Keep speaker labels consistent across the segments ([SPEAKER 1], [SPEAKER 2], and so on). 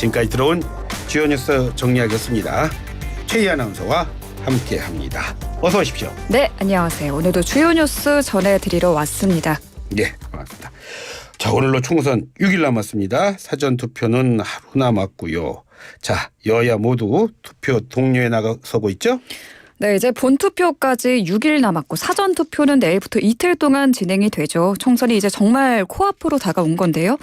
[SPEAKER 1] 지금까지 들어온 주요 뉴스 정리하겠습니다. 최희 아나운서와 함께합니다. 어서 오십시오.
[SPEAKER 2] 네, 안녕하세요. 오늘도 주요 뉴스 전해드리러 왔습니다.
[SPEAKER 1] 네, 고맙습니다. 자, 오늘로 총선 6일 남았습니다. 사전투표는 하루 남았고요. 자, 여야 모두 투표 동료에 나서고 있죠?
[SPEAKER 2] 네, 이제 본투표까지 6일 남았고 사전투표는 내일부터 이틀 동안 진행이 되죠. 총선이 이제 정말 코앞으로 다가온 건데요.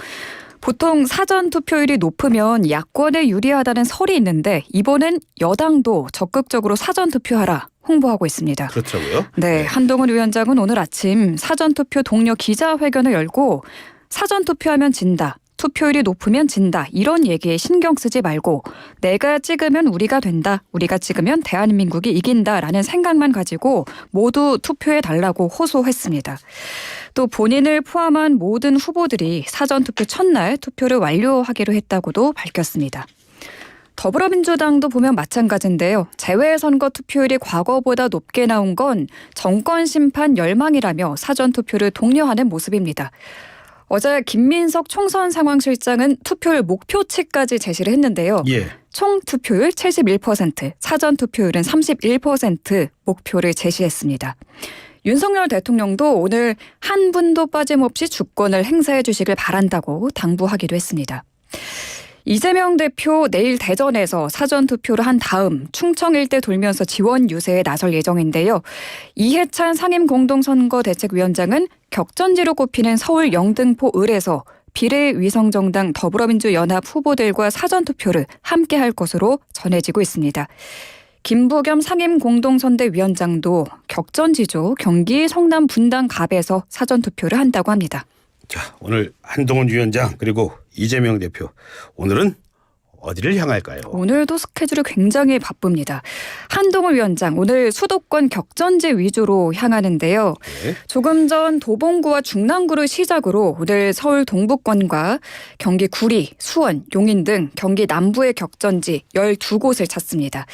[SPEAKER 2] 보통 사전투표율이 높으면 야권에 유리하다는 설이 있는데 이번엔 여당도 적극적으로 사전투표하라 홍보하고 있습니다.
[SPEAKER 1] 그렇다고요?
[SPEAKER 2] 네, 한동훈 위원장은 오늘 아침 사전투표 동료 기자회견을 열고 사전투표하면 진다. 투표율이 높으면 진다. 이런 얘기에 신경 쓰지 말고 내가 찍으면 우리가 된다. 우리가 찍으면 대한민국이 이긴다라는 생각만 가지고 모두 투표해달라고 호소했습니다. 또 본인을 포함한 모든 후보들이 사전투표 첫날 투표를 완료하기로 했다고도 밝혔습니다. 더불어민주당도 보면 마찬가지인데요. 재외선거 투표율이 과거보다 높게 나온 건 정권 심판 열망이라며 사전투표를 독려하는 모습입니다. 어제 김민석 총선 상황실장은 투표율 목표치까지 제시를 했는데요.
[SPEAKER 1] 예.
[SPEAKER 2] 총 투표율 71%, 사전 투표율은 31% 목표를 제시했습니다. 윤석열 대통령도 오늘 한 분도 빠짐없이 주권을 행사해 주시길 바란다고 당부하기도 했습니다. 이재명 대표 내일 대전에서 사전투표를 한 다음 충청 일대 돌면서 지원 유세에 나설 예정인데요. 이해찬 상임공동선거대책위원장은 격전지로 꼽히는 서울 영등포 을에서 비례위성정당 더불어민주연합 후보들과 사전투표를 함께 할 것으로 전해지고 있습니다. 김부겸 상임공동선대위원장도 격전지죠. 경기 성남 분당 갑에서 사전투표를 한다고 합니다.
[SPEAKER 1] 자, 오늘 한동훈 위원장 그리고 이재명 대표 오늘은 어디를 향할까요?
[SPEAKER 2] 오늘도 스케줄이 굉장히 바쁩니다. 한동훈 위원장 오늘 수도권 격전지 위주로 향하는데요.
[SPEAKER 1] 네.
[SPEAKER 2] 조금 전 도봉구와 중랑구를 시작으로 오늘 서울 동부권과 경기 구리, 수원, 용인 등 경기 남부의 격전지 12곳을 찾습니다.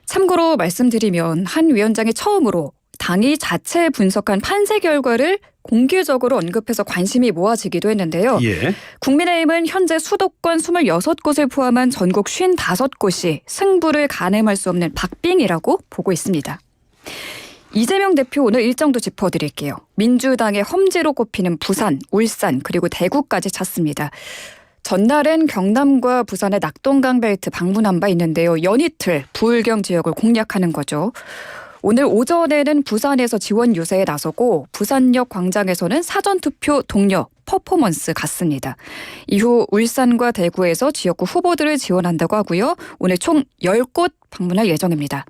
[SPEAKER 2] 참고로 말씀드리면 한 위원장이 처음으로 당이 자체 분석한 판세 결과를 공개적으로 언급해서 관심이 모아지기도 했는데요.
[SPEAKER 1] 예.
[SPEAKER 2] 국민의힘은 현재 수도권 26곳을 포함한 전국 55곳이 승부를 가늠할 수 없는 박빙이라고 보고 있습니다. 이재명 대표 오늘 일정도 짚어드릴게요. 민주당의 험지로 꼽히는 부산, 울산 그리고 대구까지 찾습니다. 전날엔 경남과 부산의 낙동강 벨트 방문한 바 있는데요. 연이틀 부울경 지역을 공략하는 거죠. 오늘 오전에는 부산에서 지원 유세에 나서고 부산역 광장에서는 사전투표 동료 퍼포먼스 갖습니다. 이후 울산과 대구에서 지역구 후보들을 지원한다고 하고요. 오늘 총 10곳 방문할 예정입니다.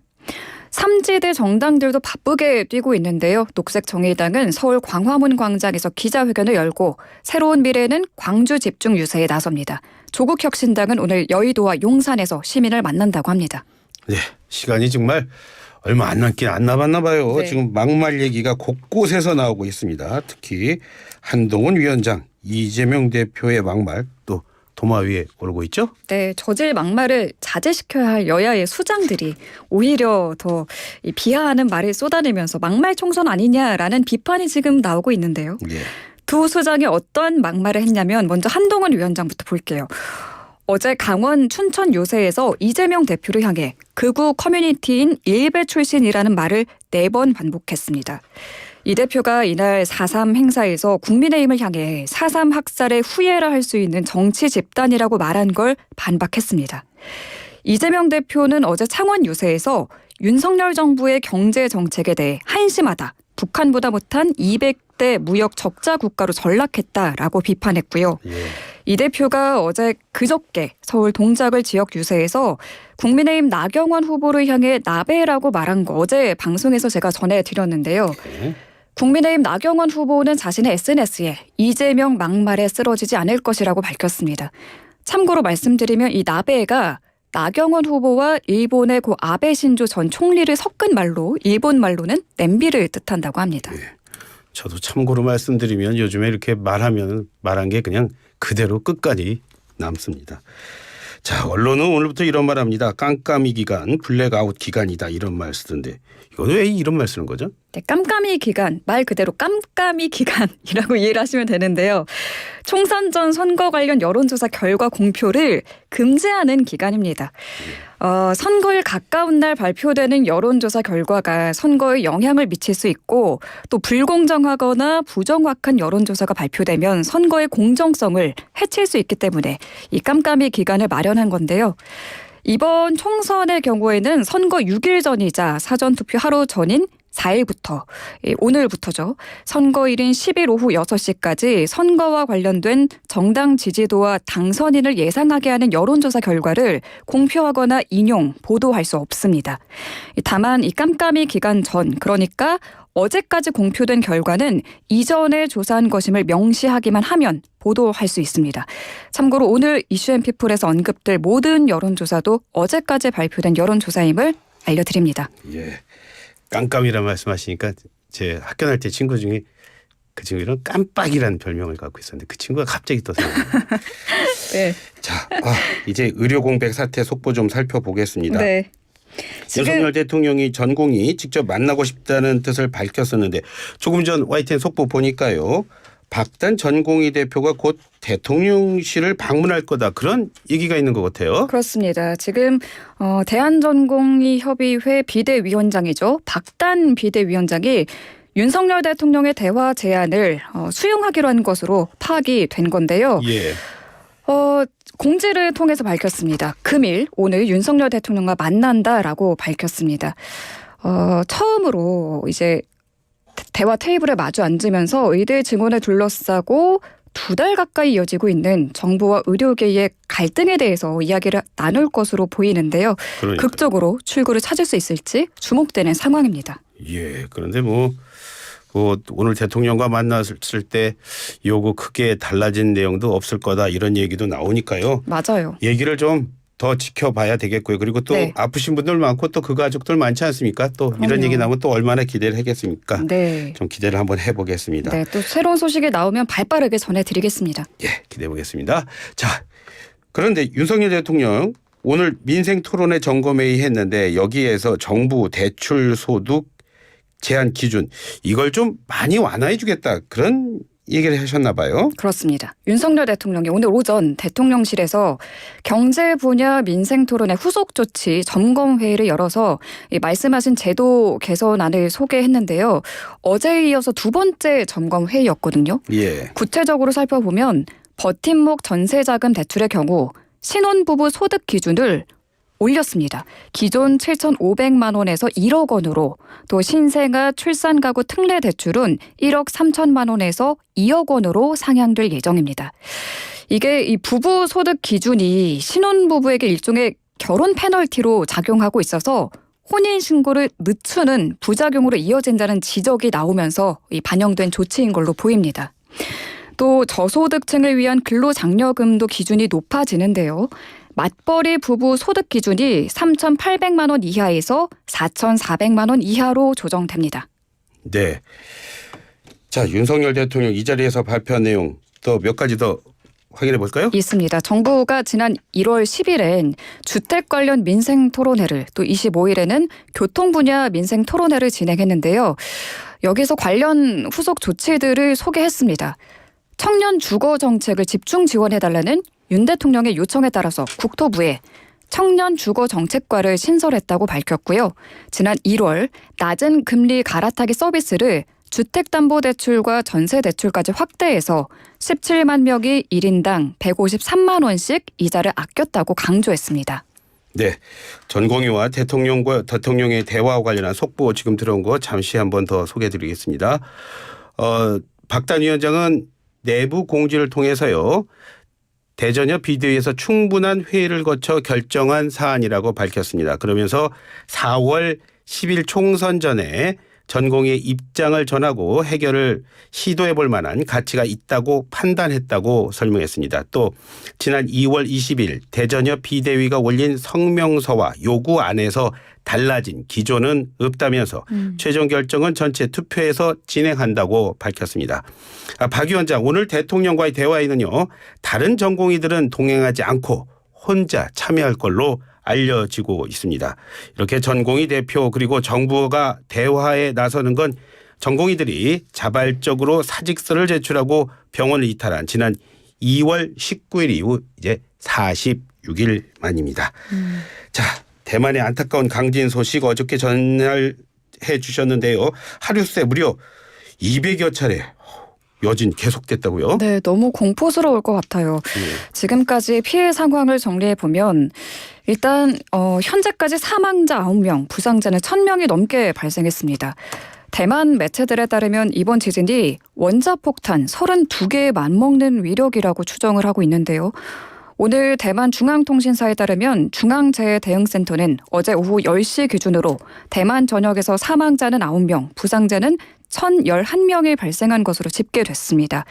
[SPEAKER 2] 3지대 정당들도 바쁘게 뛰고 있는데요. 녹색정의당은 서울 광화문 광장에서 기자회견을 열고 새로운 미래는 광주 집중 유세에 나섭니다. 조국혁신당은 오늘 여의도와 용산에서 시민을 만난다고 합니다.
[SPEAKER 1] 네, 시간이 정말 얼마 안 남았나 봐요.
[SPEAKER 2] 네.
[SPEAKER 1] 지금 막말 얘기가 곳곳에서 나오고 있습니다. 특히 한동훈 위원장, 이재명 대표의 막말 또 도마 위에 오르고 있죠?
[SPEAKER 2] 네, 저질 막말을 자제시켜야 할 여야의 수장들이 오히려 더 비하하는 말을 쏟아내면서 막말 총선 아니냐라는 비판이 지금 나오고 있는데요.
[SPEAKER 1] 예.
[SPEAKER 2] 두 수장이 어떤 막말을 했냐면 먼저 한동훈 위원장부터 볼게요. 어제 강원 춘천 요새에서 이재명 대표를 향해 극우 커뮤니티인 일베 출신이라는 말을 4번 반복했습니다. 이 대표가 이날 4.3 행사에서 국민의힘을 향해 4.3 학살의 후예라 할 수 있는 정치 집단이라고 말한 걸 반박했습니다. 이재명 대표는 어제 창원 유세에서 윤석열 정부의 경제 정책에 대해 한심하다. 북한보다 못한 200대 무역 적자 국가로 전락했다라고 비판했고요.
[SPEAKER 1] 예.
[SPEAKER 2] 이 대표가 어제 그저께 서울 동작을 지역 유세에서 국민의힘 나경원 후보를 향해 나베라고 말한 거 어제 방송에서 제가 전해드렸는데요.
[SPEAKER 1] 네.
[SPEAKER 2] 국민의힘 나경원 후보는 자신의 SNS에 이재명 막말에 쓰러지지 않을 것이라고 밝혔습니다. 참고로 말씀드리면 이 나베가 나경원 후보와 일본의 고 아베 신조 전 총리를 섞은 말로 일본 말로는 냄비를 뜻한다고 합니다.
[SPEAKER 1] 네. 저도 참고로 말씀드리면 요즘에 이렇게 말하면 말한 게 그냥 그대로 끝까지 남습니다. 자, 언론은 오늘부터 이런 말 합니다. 깜깜이 기간, 블랙아웃 기간이다 이런 말 쓰던데 이건 왜 이런 말 쓰는 거죠?
[SPEAKER 2] 네, 깜깜이 기간, 말 그대로 깜깜이 기간이라고 이해를 하시면 되는데요. 총선 전 선거 관련 여론조사 결과 공표를 금지하는 기간입니다. 선거일 가까운 날 발표되는 여론조사 결과가 선거에 영향을 미칠 수 있고 또 불공정하거나 부정확한 여론조사가 발표되면 선거의 공정성을 해칠 수 있기 때문에 이 깜깜이 기간을 마련한 건데요. 이번 총선의 경우에는 선거 6일 전이자 사전투표 하루 전인 4일부터 오늘부터죠. 선거일인 10일 오후 6시까지 선거와 관련된 정당 지지도와 당선인을 예상하게 하는 여론조사 결과를 공표하거나 인용, 보도할 수 없습니다. 다만 이 깜깜이 기간 전, 그러니까 어제까지 공표된 결과는 이전에 조사한 것임을 명시하기만 하면 보도할 수 있습니다. 참고로 오늘 이슈앤피플에서 언급될 모든 여론조사도 어제까지 발표된 여론조사임을 알려드립니다.
[SPEAKER 1] 예. 깜깜이란 말씀하시니까 제 학교 다닐 때 친구 중에 그 친구 이런 깜빡이라는 별명을 갖고 있었는데 그 친구가 갑자기 또 생각나요.
[SPEAKER 2] 네.
[SPEAKER 1] 자, 이제 의료 공백 사태 속보 좀 살펴보겠습니다.
[SPEAKER 2] 네.
[SPEAKER 1] 윤석열 대통령이 전공이 직접 만나고 싶다는 뜻을 밝혔었는데 조금 전 YTN 속보 보니까요. 박단 전공의 대표가 곧 대통령실을 방문할 거다 그런 얘기가 있는 것 같아요.
[SPEAKER 2] 그렇습니다. 지금 대한전공의협의회 비대위원장이죠. 박단 비대위원장이 윤석열 대통령의 대화 제안을 수용하기로 한 것으로 파악이 된 건데요.
[SPEAKER 1] 예.
[SPEAKER 2] 공지를 통해서 밝혔습니다. 금일 오늘 윤석열 대통령과 만난다라고 밝혔습니다. 처음으로 이제 대화 테이블에 마주 앉으면서 의대 증원을 둘러싸고 2달 가까이 이어지고 있는 정부와 의료계의 갈등에 대해서 이야기를 나눌 것으로 보이는데요.
[SPEAKER 1] 그러니까.
[SPEAKER 2] 극적으로 출구를 찾을 수 있을지 주목되는 상황입니다.
[SPEAKER 1] 예. 그런데 오늘 대통령과 만났을 때 요거 크게 달라진 내용도 없을 거다 이런 얘기도 나오니까요.
[SPEAKER 2] 맞아요.
[SPEAKER 1] 얘기를 좀 더 지켜봐야 되겠고요. 그리고 또
[SPEAKER 2] 네.
[SPEAKER 1] 아프신 분들 많고 또 그 가족들 많지 않습니까? 또 이런
[SPEAKER 2] 그럼요.
[SPEAKER 1] 얘기 나오면 또 얼마나 기대를 하겠습니까?
[SPEAKER 2] 네.
[SPEAKER 1] 좀 기대를 한번 해보겠습니다.
[SPEAKER 2] 네, 또 새로운 소식이 나오면 발빠르게 전해드리겠습니다.
[SPEAKER 1] 예, 기대해 보겠습니다. 자, 그런데 윤석열 대통령 오늘 민생 토론회 점검회의 했는데 여기에서 정부 대출 소득 제한 기준 이걸 좀 많이 완화해 주겠다 그런 얘기를 하셨나 봐요.
[SPEAKER 2] 그렇습니다. 윤석열 대통령이 오늘 오전 대통령실에서 경제 분야 민생 토론회 후속 조치 점검 회의를 열어서 이 말씀하신 제도 개선안을 소개했는데요. 어제에 이어서 두 번째 점검 회의였거든요.
[SPEAKER 1] 예.
[SPEAKER 2] 구체적으로 살펴보면 버팀목 전세자금 대출의 경우 신혼부부 소득 기준을 올렸습니다. 기존 7,500만 원에서 1억 원으로 또 신생아 출산가구 특례 대출은 1억 3천만 원에서 2억 원으로 상향될 예정입니다. 이게 이 부부 소득 기준이 신혼부부에게 일종의 결혼 페널티로 작용하고 있어서 혼인신고를 늦추는 부작용으로 이어진다는 지적이 나오면서 반영된 조치인 걸로 보입니다. 또 저소득층을 위한 근로장려금도 기준이 높아지는데요. 맞벌이 부부 소득 기준이 3,800만 원 이하에서 4,400만 원 이하로 조정됩니다.
[SPEAKER 1] 네. 자, 윤석열 대통령 이 자리에서 발표한 내용 또 몇 가지 더 확인해 볼까요?
[SPEAKER 2] 있습니다. 정부가 지난 1월 10일엔 주택 관련 민생 토론회를 또 25일에는 교통 분야 민생 토론회를 진행했는데요. 여기서 관련 후속 조치들을 소개했습니다. 청년 주거 정책을 집중 지원해달라는 윤 대통령의 요청에 따라서 국토부에 청년 주거 정책과를 신설했다고 밝혔고요. 지난 1월 낮은 금리 갈아타기 서비스를 주택담보대출과 전세대출까지 확대해서 17만 명이 1인당 153만 원씩 이자를 아꼈다고 강조했습니다.
[SPEAKER 1] 네. 전공의와 대통령의 대화와 관련한 속보 지금 들어온 거 잠시 한번 더 소개해 드리겠습니다. 박단 위원장은 내부 공지를 통해서요. 대전협 비대위에서 충분한 회의를 거쳐 결정한 사안이라고 밝혔습니다. 그러면서 4월 10일 총선 전에 전공의 입장을 전하고 해결을 시도해 볼 만한 가치가 있다고 판단했다고 설명했습니다. 또 지난 2월 20일 대전협 비대위가 올린 성명서와 요구안에서 달라진 기조는 없다면서 최종 결정은 전체 투표에서 진행한다고 밝혔습니다. 박 위원장 오늘 대통령과의 대화에는요. 다른 전공의들은 동행하지 않고 혼자 참여할 걸로 알려지고 있습니다. 이렇게 전공의 대표 그리고 정부가 대화에 나서는 건 전공의들이 자발적으로 사직서를 제출하고 병원을 이탈한 지난 2월 19일 이후 이제 46일 만입니다. 자, 대만의 안타까운 강진 소식 어저께 전달해 주셨는데요. 하루 새 무려 200여 차례 여진 계속됐다고요?
[SPEAKER 2] 네, 너무 공포스러울 것 같아요. 지금까지 피해 상황을 정리해 보면 일단 현재까지 사망자 9명, 부상자는 1,000명이 넘게 발생했습니다. 대만 매체들에 따르면 이번 지진이 원자폭탄 32개에 맞먹는 위력이라고 추정을 하고 있는데요. 오늘 대만 중앙통신사에 따르면 중앙재해대응센터는 어제 오후 10시 기준으로 대만 전역에서 사망자는 9명, 부상자는 1,011명이 발생한 것으로 집계됐습니다.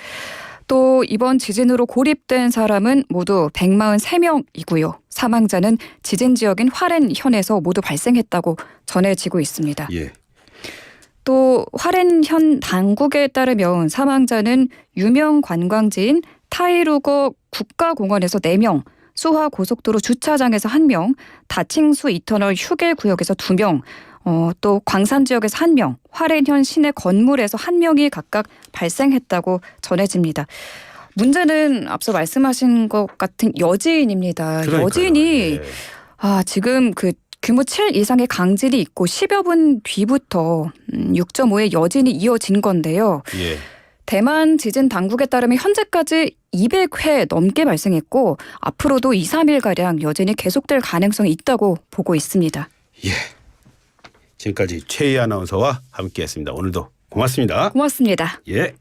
[SPEAKER 2] 또 이번 지진으로 고립된 사람은 모두 143명이고요. 사망자는 지진 지역인 화롄현에서 모두 발생했다고 전해지고 있습니다.
[SPEAKER 1] 예.
[SPEAKER 2] 또 화롄현 당국에 따르면 사망자는 유명 관광지인 타이루거 국가공원에서 4명, 수화 고속도로 주차장에서 1명, 다칭수 이터널 휴게 구역에서 2명, 또 광산 지역에서 1명, 화롄현 시내 건물에서 1명이 각각 발생했다고 전해집니다. 문제는 앞서 말씀하신 것 같은 여진입니다.
[SPEAKER 1] 그러니까요.
[SPEAKER 2] 여진이
[SPEAKER 1] 예.
[SPEAKER 2] 지금 그 규모 7 이상의 강진이 있고 10여 분 뒤부터 6.5의 여진이 이어진 건데요.
[SPEAKER 1] 예.
[SPEAKER 2] 대만 지진 당국에 따르면 현재까지 200회 넘게 발생했고 앞으로도 2, 3일가량 여진이 계속될 가능성이 있다고 보고 있습니다.
[SPEAKER 1] 예. 지금까지 최희 아나운서와 함께했습니다. 오늘도 고맙습니다.
[SPEAKER 2] 고맙습니다.
[SPEAKER 1] 예.